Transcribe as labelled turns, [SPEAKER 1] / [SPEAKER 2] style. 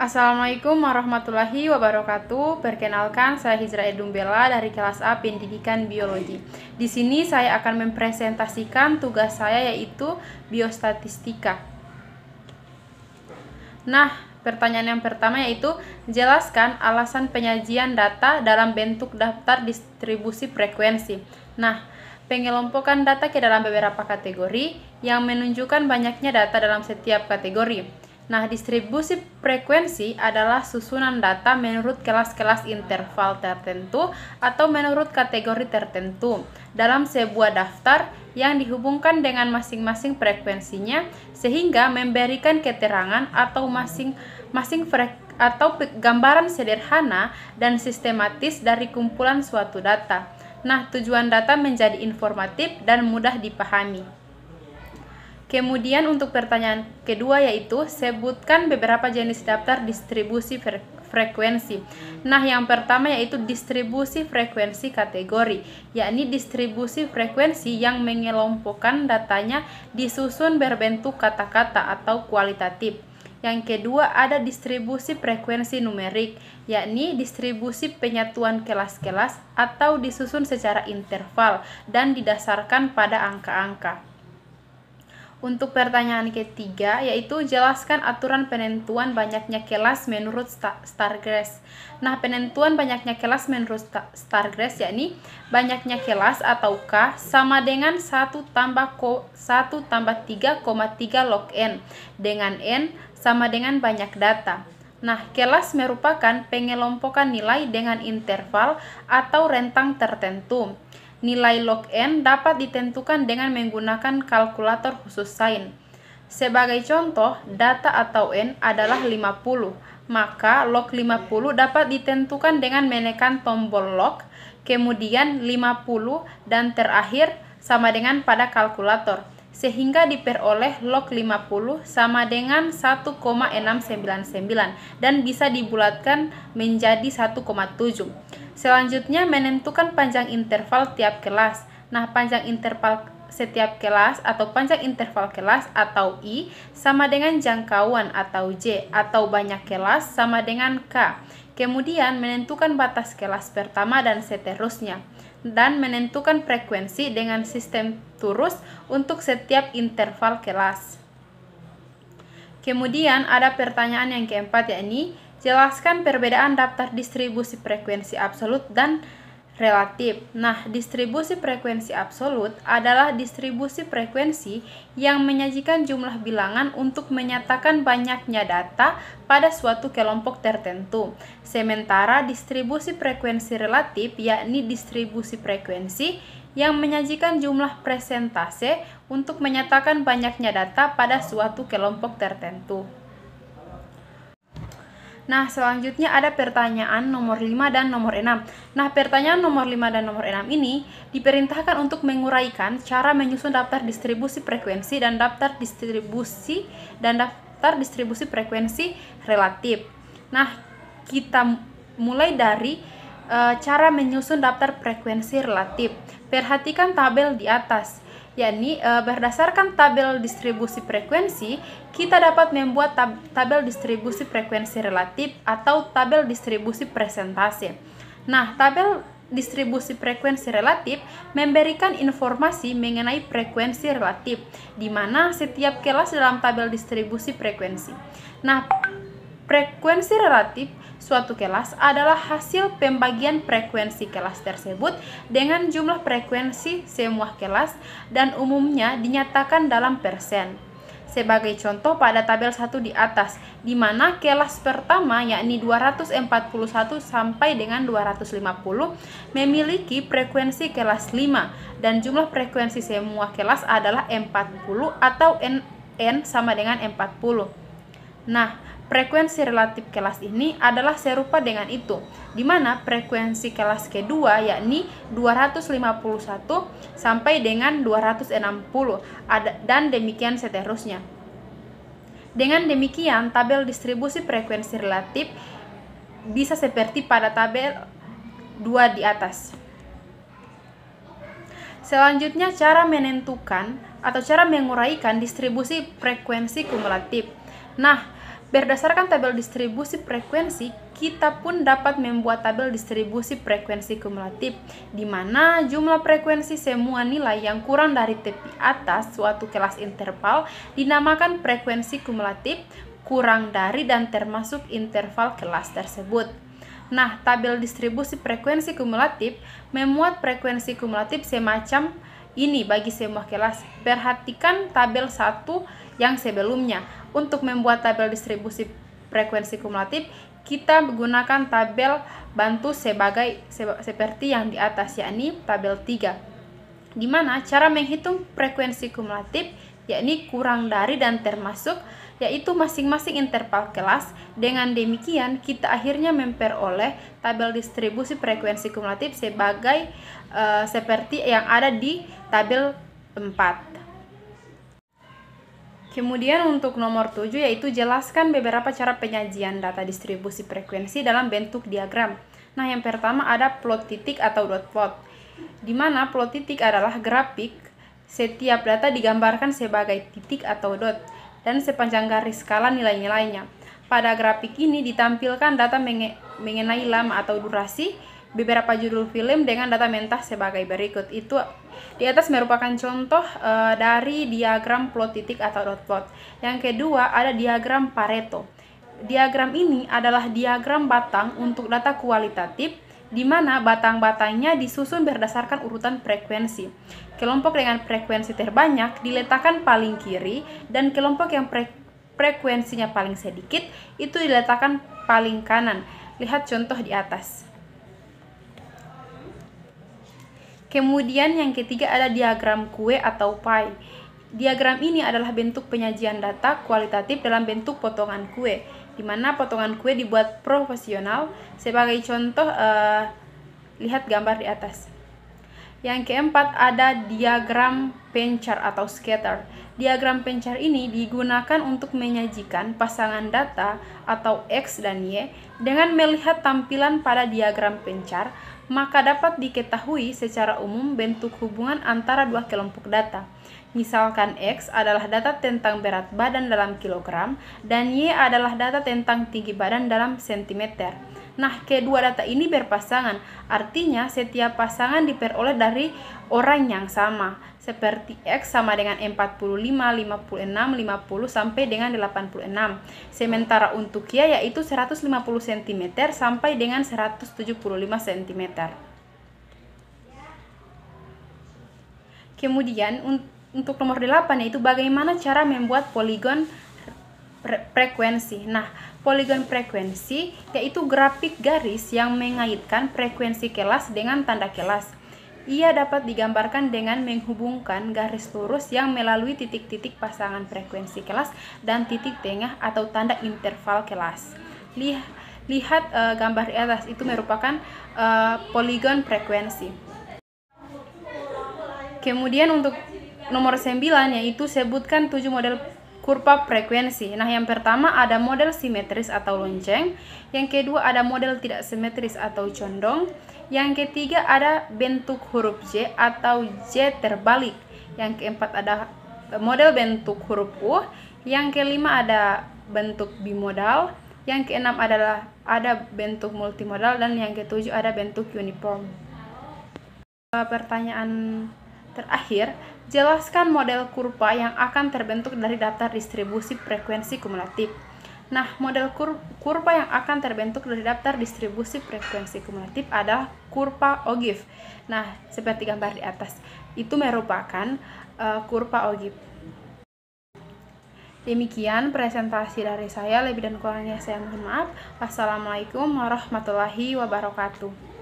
[SPEAKER 1] Assalamualaikum warahmatullahi wabarakatuh. Perkenalkan, saya Hijrah Edumbela dari kelas A Pendidikan Biologi. Di sini saya akan mempresentasikan tugas saya, yaitu biostatistika. Nah, pertanyaan yang pertama yaitu jelaskan alasan penyajian data dalam bentuk daftar distribusi frekuensi. Nah, pengelompokan data ke dalam beberapa kategori yang menunjukkan banyaknya data dalam setiap kategori. Nah, distribusi frekuensi adalah susunan data menurut kelas-kelas interval tertentu atau menurut kategori tertentu dalam sebuah daftar yang dihubungkan dengan masing-masing frekuensinya sehingga memberikan keterangan atau gambaran sederhana dan sistematis dari kumpulan suatu data. Nah, tujuan data menjadi informatif dan mudah dipahami. Kemudian untuk pertanyaan kedua yaitu sebutkan beberapa jenis daftar distribusi frekuensi. Nah, yang pertama yaitu distribusi frekuensi kategori, yakni distribusi frekuensi yang mengelompokkan datanya disusun berbentuk kata-kata atau kualitatif. Yang kedua ada distribusi frekuensi numerik, yakni distribusi penyatuan kelas-kelas atau disusun secara interval dan didasarkan pada angka-angka. Untuk pertanyaan ketiga, yaitu jelaskan aturan penentuan banyaknya kelas menurut Stargres. Nah, penentuan banyaknya kelas menurut Stargres yakni banyaknya kelas atau K sama dengan 1 tambah 3,3 log N, dengan N sama dengan banyak data. Nah, kelas merupakan pengelompokan nilai dengan interval atau rentang tertentu. Nilai log N dapat ditentukan dengan menggunakan kalkulator khusus sains. Sebagai contoh, data atau N adalah 50, maka log 50 dapat ditentukan dengan menekan tombol log, kemudian 50, dan terakhir sama dengan pada kalkulator, sehingga diperoleh log 50 sama dengan 1,699 dan bisa dibulatkan menjadi 1,7. Selanjutnya menentukan panjang interval tiap kelas. Nah, panjang interval setiap kelas atau panjang interval kelas atau I sama dengan jangkauan atau J atau banyak kelas sama dengan K. Kemudian menentukan batas kelas pertama dan seterusnya. Dan menentukan frekuensi dengan sistem turus untuk setiap interval kelas. Kemudian ada pertanyaan yang keempat, yakni jelaskan perbedaan daftar distribusi frekuensi absolut dan relatif. Nah, distribusi frekuensi absolut adalah distribusi frekuensi yang menyajikan jumlah bilangan untuk menyatakan banyaknya data pada suatu kelompok tertentu. Sementara distribusi frekuensi relatif yakni distribusi frekuensi yang menyajikan jumlah persentase untuk menyatakan banyaknya data pada suatu kelompok tertentu. Nah, selanjutnya ada pertanyaan nomor 5 dan nomor 6. Nah, pertanyaan nomor 5 dan nomor 6 ini diperintahkan untuk menguraikan cara menyusun daftar distribusi frekuensi dan daftar distribusi frekuensi relatif. Nah, kita mulai dari cara menyusun daftar frekuensi relatif. Perhatikan tabel di atas, yakni berdasarkan tabel distribusi frekuensi, kita dapat membuat tabel distribusi frekuensi relatif atau tabel distribusi presentase. Nah, tabel distribusi frekuensi relatif memberikan informasi mengenai frekuensi relatif, di mana setiap kelas dalam tabel distribusi frekuensi. Nah, frekuensi relatif suatu kelas adalah hasil pembagian frekuensi kelas tersebut dengan jumlah frekuensi semua kelas dan umumnya dinyatakan dalam persen. Sebagai contoh pada tabel 1 di atas, di mana kelas pertama yakni 241 sampai dengan 250 memiliki frekuensi kelas 5 dan jumlah frekuensi semua kelas adalah 40 atau N sama dengan 40. Nah, frekuensi relatif kelas ini adalah serupa dengan itu, di mana frekuensi kelas kedua yakni 251 sampai dengan 260 dan demikian seterusnya. Dengan demikian, tabel distribusi frekuensi relatif bisa seperti pada tabel 2 di atas. Selanjutnya, cara menentukan atau cara menguraikan distribusi frekuensi kumulatif. Nah, Berdasarkan tabel distribusi frekuensi, kita pun dapat membuat tabel distribusi frekuensi kumulatif, di mana jumlah frekuensi semua nilai yang kurang dari tepi atas suatu kelas interval dinamakan frekuensi kumulatif, kurang dari dan termasuk interval kelas tersebut. Nah, tabel distribusi frekuensi kumulatif memuat frekuensi kumulatif semacam ini bagi semua kelas. Perhatikan tabel 1 yang sebelumnya. Untuk membuat tabel distribusi frekuensi kumulatif, kita menggunakan tabel bantu seperti yang di atas, yakni tabel 3. Di mana cara menghitung frekuensi kumulatif yakni kurang dari dan termasuk, yaitu masing-masing interval kelas. Dengan demikian, kita akhirnya memperoleh tabel distribusi frekuensi kumulatif seperti yang ada di tabel 4. Kemudian untuk nomor 7 yaitu jelaskan beberapa cara penyajian data distribusi frekuensi dalam bentuk diagram. Nah, yang pertama ada plot titik atau dot plot, di mana plot titik adalah grafik setiap data digambarkan sebagai titik atau dot dan sepanjang garis skala nilai-nilainya. Pada grafik ini ditampilkan data mengenai lama atau durasi, beberapa judul film dengan data mentah sebagai berikut. Itu di atas merupakan contoh dari diagram plot titik atau dot plot. Yang kedua ada diagram Pareto. Diagram ini adalah diagram batang untuk data kualitatif, di mana batang-batangnya disusun berdasarkan urutan frekuensi. Kelompok dengan frekuensi terbanyak diletakkan paling kiri, dan kelompok yang frekuensinya paling sedikit itu diletakkan paling kanan. Lihat contoh di atas. Kemudian yang ketiga ada diagram kue atau pie. Diagram ini adalah bentuk penyajian data kualitatif dalam bentuk potongan kue, di mana potongan kue dibuat profesional. Sebagai contoh, lihat gambar di atas. Yang keempat ada diagram pencar atau scatter. Diagram pencar ini digunakan untuk menyajikan pasangan data atau X dan Y. Dengan melihat tampilan pada diagram pencar, maka dapat diketahui secara umum bentuk hubungan antara dua kelompok data. Misalkan X adalah data tentang berat badan dalam kilogram dan Y adalah data tentang tinggi badan dalam sentimeter. Nah, kedua data ini berpasangan, artinya setiap pasangan diperoleh dari orang yang sama, seperti X sama dengan 45, 56, 50 sampai dengan 86. Sementara untuk Y yaitu 150 cm sampai dengan 175 cm. Kemudian untuk nomor 8 yaitu bagaimana cara membuat poligon frekuensi. Nah, poligon frekuensi yaitu grafik garis yang mengaitkan frekuensi kelas dengan tanda kelas. Ia dapat digambarkan dengan menghubungkan garis lurus yang melalui titik-titik pasangan frekuensi kelas dan titik tengah atau tanda interval kelas. Lihat gambar di atas, itu merupakan poligon frekuensi. Kemudian untuk nomor 9 yaitu sebutkan 7 model kurva frekuensi. Nah, yang pertama ada model simetris atau lonceng, yang kedua ada model tidak simetris atau condong, yang ketiga ada bentuk huruf J atau J terbalik, yang keempat ada model bentuk huruf U, yang kelima ada bentuk bimodal, yang keenam adalah ada bentuk multimodal, dan yang ketujuh ada bentuk uniform. Pertanyaan terakhir, jelaskan model kurva yang akan terbentuk dari daftar distribusi frekuensi kumulatif. Nah, model kurva yang akan terbentuk dari daftar distribusi frekuensi kumulatif adalah kurva Ogive. Nah, seperti gambar di atas, itu merupakan kurva Ogive. Demikian presentasi dari saya, lebih dan kurangnya saya mohon maaf. Wassalamualaikum warahmatullahi wabarakatuh.